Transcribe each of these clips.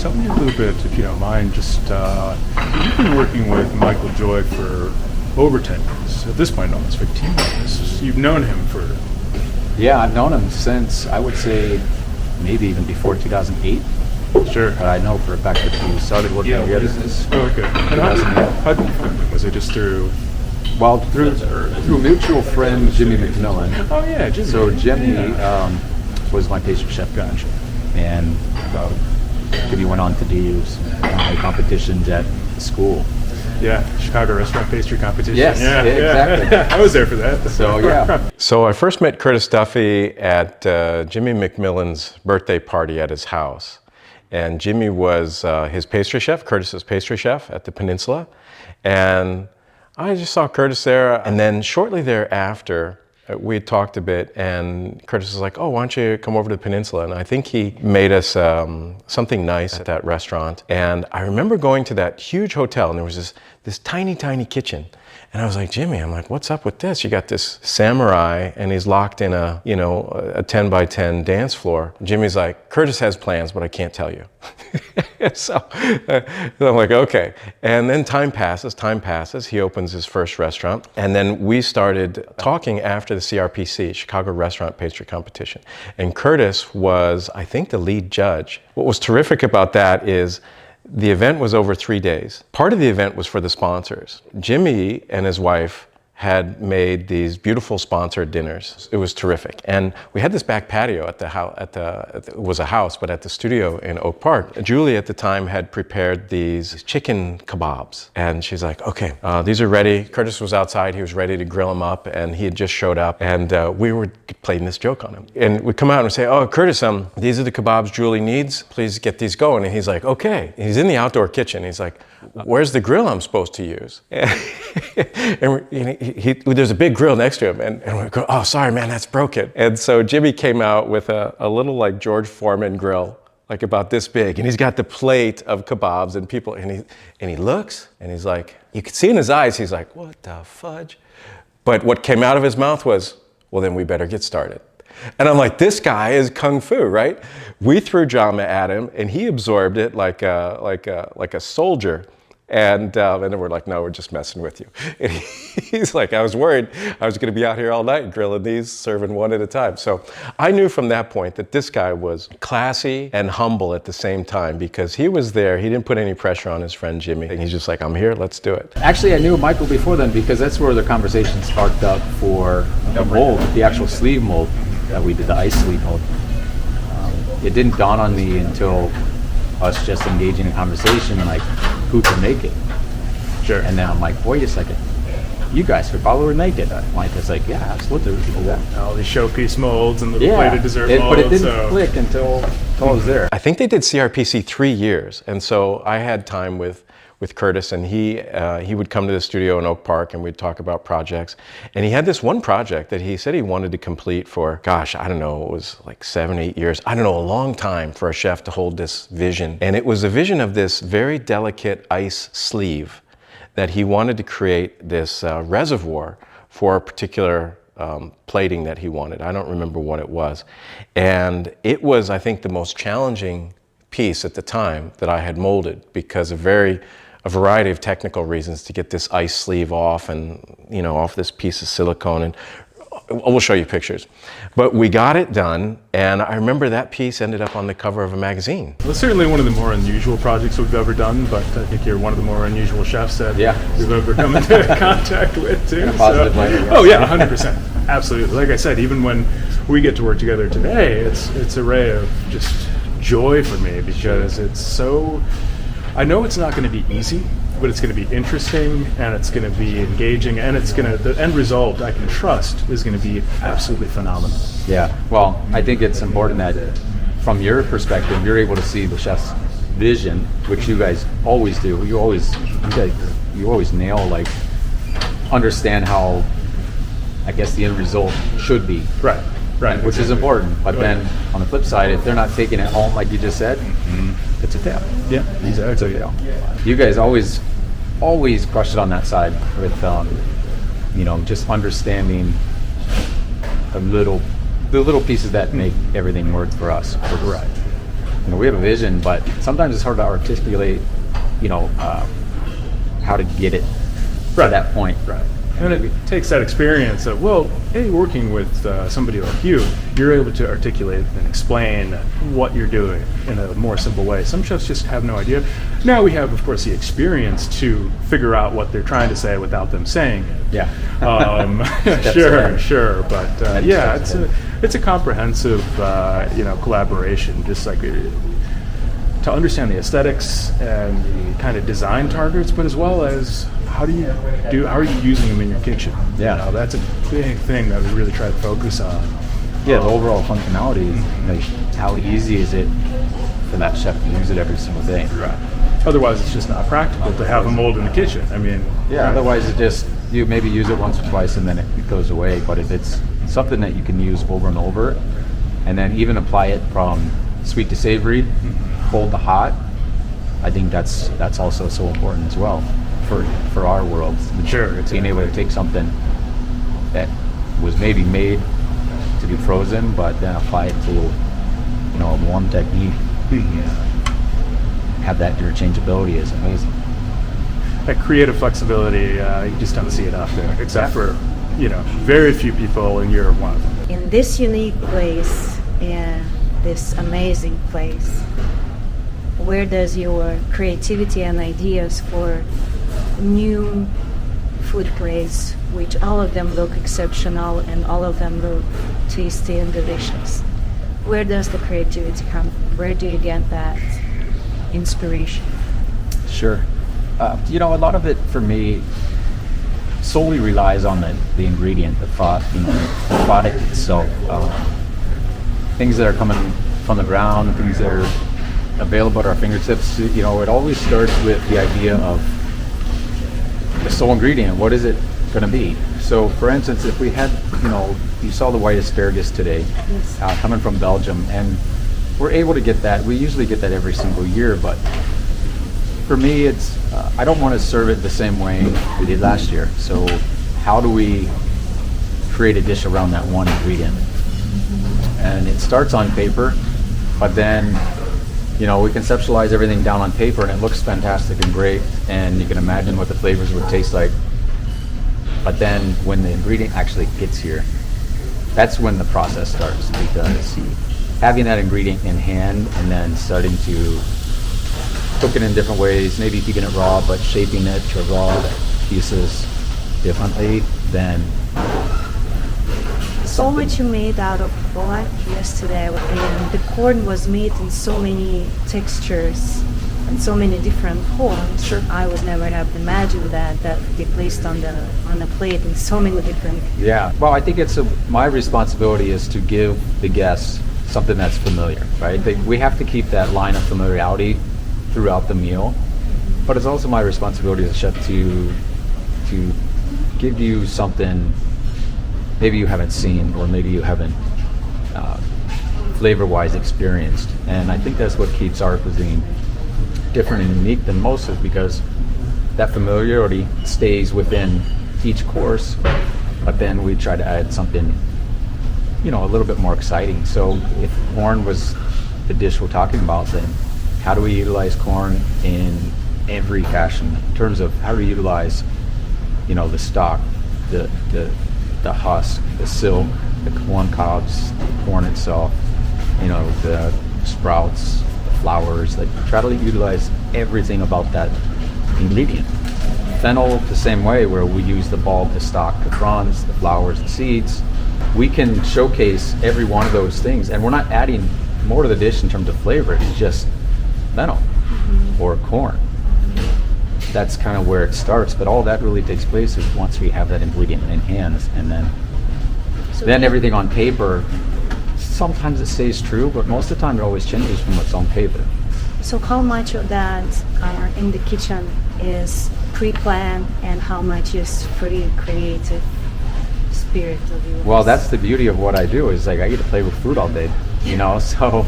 tell me a little bit, if you don't mind, just you've been working with Michael Joy for over 10 years. At this point, almost 15 years. You've known him for... Yeah, I've known him since, I would say, maybe even before 2008. Sure. But I know for a fact that he started working together. Oh, okay. And how did you find him? Was it just through... Well, through a mutual friend, Jimmy McMillan. Oh, yeah, Jimmy. So Jimmy was my pastry chef. Gotcha. And Jimmy went on to do competitions at the school. Yeah, Chicago Restaurant Pastry Competition. Yes, yeah, exactly. I was there for that. So, yeah. So I first met Curtis Duffy at Jimmy McMillan's birthday party at his house. And Jimmy was his pastry chef, Curtis's pastry chef at the Peninsula. And I just saw Curtis there. And then shortly thereafter, we had talked a bit, and Curtis was like, oh, why don't you come over to the Peninsula? And I think he made us something nice at that restaurant. And I remember going to that huge hotel, and there was this tiny, tiny kitchen. And I was like, Jimmy, I'm like, what's up with this? You got this samurai, and he's locked in a 10 by 10 dance floor. Jimmy's like, Curtis has plans, but I can't tell you. So I'm like, okay. And then time passes. He opens his first restaurant. And then we started talking after the CRPC, Chicago Restaurant Pastry Competition. And Curtis was, I think, the lead judge. What was terrific about that is the event was over 3 days. Part of the event was for the sponsors. Jimmy and his wife had made these beautiful sponsored dinners. It was terrific. And we had this back patio at the house, it was a house, but at the studio in Oak Park. Julie at the time had prepared these chicken kebabs. And she's like, okay, these are ready. Curtis was outside, he was ready to grill them up, and he had just showed up, and we were playing this joke on him. And we'd come out and say, oh, Curtis, these are the kebabs Julie needs. Please get these going. And he's like, okay. And he's in the outdoor kitchen. He's like, where's the grill I'm supposed to use? And there's a big grill next to him, and we go, oh, sorry, man, that's broken. And so Jimmy came out with a little like George Foreman grill, like about this big, and he's got the plate of kebabs and people, and he looks, and he's like, you could see in his eyes, he's like, what the fudge? But what came out of his mouth was, well, then we better get started. And I'm like, this guy is kung fu, right? We threw drama at him, and he absorbed it like a soldier. And then we're like, no, we're just messing with you. And he's like, I was worried I was going to be out here all night grilling these, serving one at a time. So I knew from that point that this guy was classy and humble at the same time, because he was there. He didn't put any pressure on his friend Jimmy. And he's just like, I'm here, let's do it. Actually, I knew Michael before then, because that's where the conversation sparked up for the mold, the actual sleeve mold that we did, the ice sleeve mold. It didn't dawn on me until us just engaging in conversation, like, who can make it? Sure. And then I'm like, wait a second, you guys could probably make it. Mike was like, yeah, absolutely, we can do that. All these showpiece molds and little plated dessert molds. But it didn't click until I was there. I think they did CRPC 3 years, and so I had time with Curtis, and he would come to the studio in Oak Park, and we'd talk about projects. And he had this one project that he said he wanted to complete for, gosh, I don't know, it was like 7, 8 years. I don't know, a long time for a chef to hold this vision. And it was a vision of this very delicate ice sleeve that he wanted to create this reservoir for a particular plating that he wanted. I don't remember what it was. And it was, I think, the most challenging piece at the time that I had molded, because of a variety of technical reasons to get this ice sleeve off, and off this piece of silicone, and we'll show you pictures. But we got it done, and I remember that piece ended up on the cover of a magazine. Well, it's certainly one of the more unusual projects we've ever done, but I think you're one of the more unusual chefs that we've ever come into contact with too. Oh yeah, 100%, absolutely. Like I said, even when we get to work together today, it's a ray of just joy for me, because it's so, I know it's not going to be easy, but it's going to be interesting, and it's going to be engaging, and the end result, I can trust, is going to be absolutely phenomenal. Yeah, well, I think it's important that from your perspective, you're able to see the chef's vision, which you guys always do. You always nail, like, understand how, I guess, the end result should be. Right, which exactly. is important. But then on the flip side, if they're not taking it home, like you just said, it's a fail. Yeah, exactly. It's a fail. You guys always crush it on that side with, just understanding the little pieces that make everything work for us. Right. we have a vision, but sometimes it's hard to articulate, how to get it to that point. Right. And it takes that experience of, working with somebody like you're able to articulate and explain what you're doing in a more simple way. Some chefs just have no idea. Now we have, of course, the experience to figure out what they're trying to say without them saying it. Yeah. Sure. But it's a comprehensive, collaboration, just like to understand the aesthetics and the kind of design targets, but as well as how are you using them in your kitchen? Yeah, that's a big thing that we really try to focus on. Yeah, the overall functionality. Like, how easy is it for that chef to use it every single day? Right. Otherwise, it's just not practical to have a mold in the kitchen. I mean, right. Otherwise, it just you maybe use it once or twice and then it goes away. But if it's something that you can use over and over, and then even apply it from sweet to savory, cold to hot, I think that's also so important as well for our world. Sure, being able to take something that was maybe made to be frozen, but then apply it to a warm technique. Have that interchangeability is amazing. That creative flexibility, you just don't see it out there, except for very few people, and you're one of them. In this unique place, this amazing place, where does your creativity and ideas for new food plates, which all of them look exceptional and all of them look tasty and delicious, where does the creativity come from? Where do you get that inspiration? Sure. A lot of it for me solely relies on the ingredient, the product itself. Things that are coming from the ground, things that are available at our fingertips. It always starts with the idea of the sole ingredient. What is it going to be? So, for instance, if we had, you saw the white asparagus today, yes, coming from Belgium, and we're able to get that. We usually get that every single year, but for me, it's I don't want to serve it the same way we did last year. So, how do we create a dish around that one ingredient? And it starts on paper, but then we conceptualize everything down on paper and it looks fantastic and great, and you can imagine what the flavors would taste like. But then when the ingredient actually gets here, that's when the process starts, because having that ingredient in hand and then starting to cook it in different ways, maybe keeping it raw but shaping it to raw pieces differently, then so much you made out of what yesterday, and the corn was made in so many textures and so many different forms. Sure. I would never have imagined that be placed on a plate in so many different. Yeah. Well, I think my responsibility is to give the guests something that's familiar, right? We have to keep that line of familiarity throughout the meal, but it's also my responsibility as a chef to give you something maybe you haven't seen, or maybe you haven't flavor-wise experienced. And I think that's what keeps our cuisine different and unique than most, is because that familiarity stays within each course, but then we try to add something, a little bit more exciting. So if corn was the dish we're talking about, then how do we utilize corn in every fashion, in terms of how do we utilize, the stalk, the husk, the silk, the corn cobs, the corn itself, the sprouts, the flowers. Try to utilize everything about that ingredient. Fennel, the same way, where we use the bulb, the stalk, the fronds, the flowers, the seeds. We can showcase every one of those things, and we're not adding more to the dish in terms of flavor. It's just fennel or corn. That's kind of where it starts, but all that really takes place is once we have that ingredient in hand, and then everything on paper, sometimes it stays true, but most of the time it always changes from what's on paper. So how much of that in the kitchen is pre-planned, and how much is free creative spirit of yours? Well, that's the beauty of what I do, is I get to play with food all day, so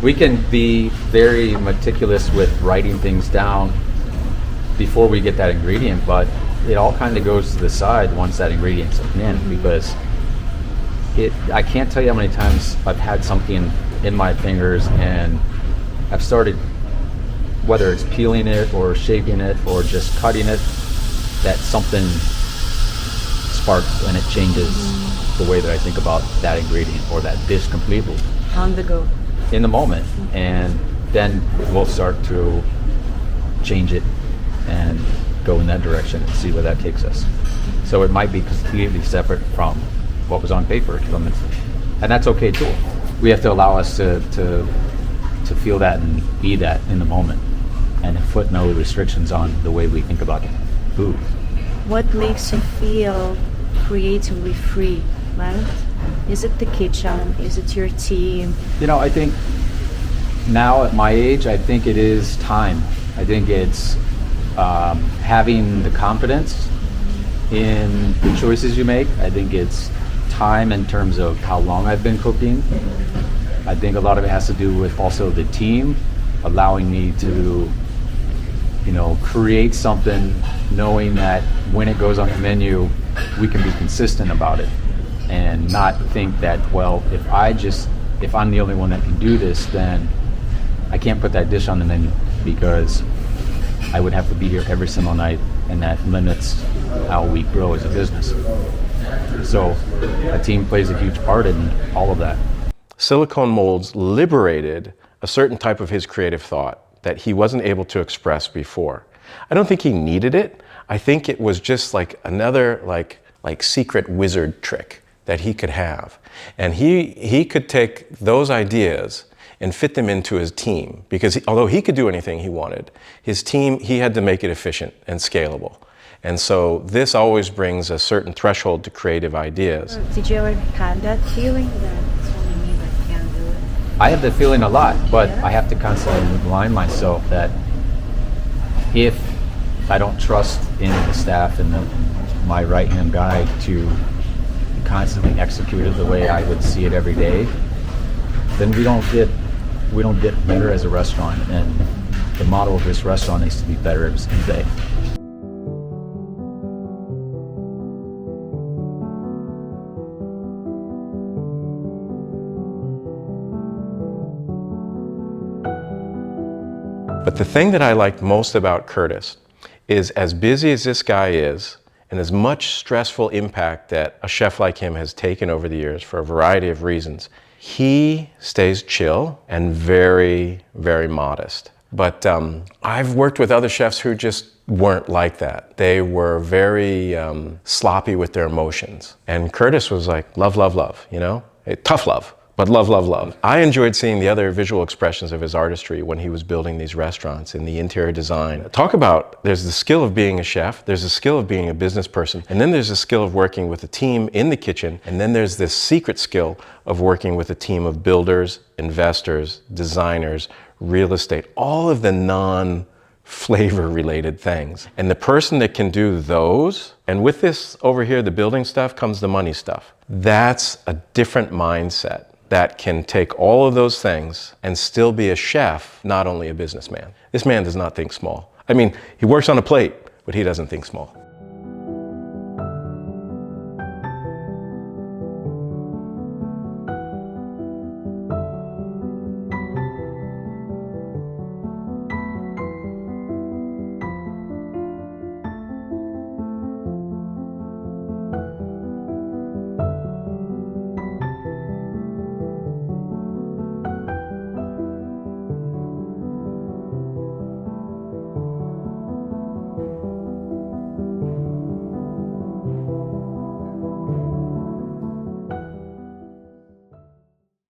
we can be very meticulous with writing things down before we get that ingredient, but it all kind of goes to the side once that ingredient's in, because I can't tell you how many times I've had something in my fingers and I've started, whether it's peeling it or shaping it or just cutting it, that something sparks and it changes the way that I think about that ingredient or that dish completely. On the go. In the moment. And then we'll start to change it and go in that direction and see where that takes us. So it might be completely separate from what was on paper. And that's okay too. We have to allow us to feel that and be that in the moment and put no restrictions on the way we think about food. What makes you feel creatively free, right? Is it the kitchen? Is it your team? You know, I think now at my age, I think it is time. I think it's having the confidence in the choices you make. I think it's time in terms of how long I've been cooking. I think a lot of it has to do with also the team allowing me to, you know, create something knowing that when it goes on the menu, we can be consistent about it and not think that, well, if I'm the only one that can do this, then I can't put that dish on the menu because I would have to be here every single night, and that limits how we grow as a business. So a team plays a huge part in all of that. Silicone molds liberated a certain type of his creative thought that he wasn't able to express before. I don't think he needed it. I think it was just like another like secret wizard trick that he could have. And he could take those ideas and fit them into his team, because although he could do anything he wanted, his team, he had to make it efficient and scalable. And so this always brings a certain threshold to creative ideas. Did you ever have that feeling that it's only me that can do it? I have the feeling a lot, but I have to constantly remind myself that if I don't trust in the staff and my right-hand guy to constantly execute it the way I would see it every day, then we don't get better as a restaurant, and the model of this restaurant needs to be better every single day. But the thing that I liked most about Curtis is, as busy as this guy is, and as much stressful impact that a chef like him has taken over the years for a variety of reasons, he stays chill and very, very modest. But I've worked with other chefs who just weren't like that. They were very sloppy with their emotions. And Curtis was like, love, love, love, you know? Tough love, but love, love, love. I enjoyed seeing the other visual expressions of his artistry when he was building these restaurants in the interior design. Talk about, there's the skill of being a chef, there's the skill of being a business person, and then there's the skill of working with a team in the kitchen, and then there's this secret skill of working with a team of builders, investors, designers, real estate, all of the non-flavor related things. And the person that can do those, and with this over here, the building stuff, comes the money stuff. That's a different mindset that can take all of those things and still be a chef, not only a businessman. This man does not think small. I mean, he works on a plate, but he doesn't think small.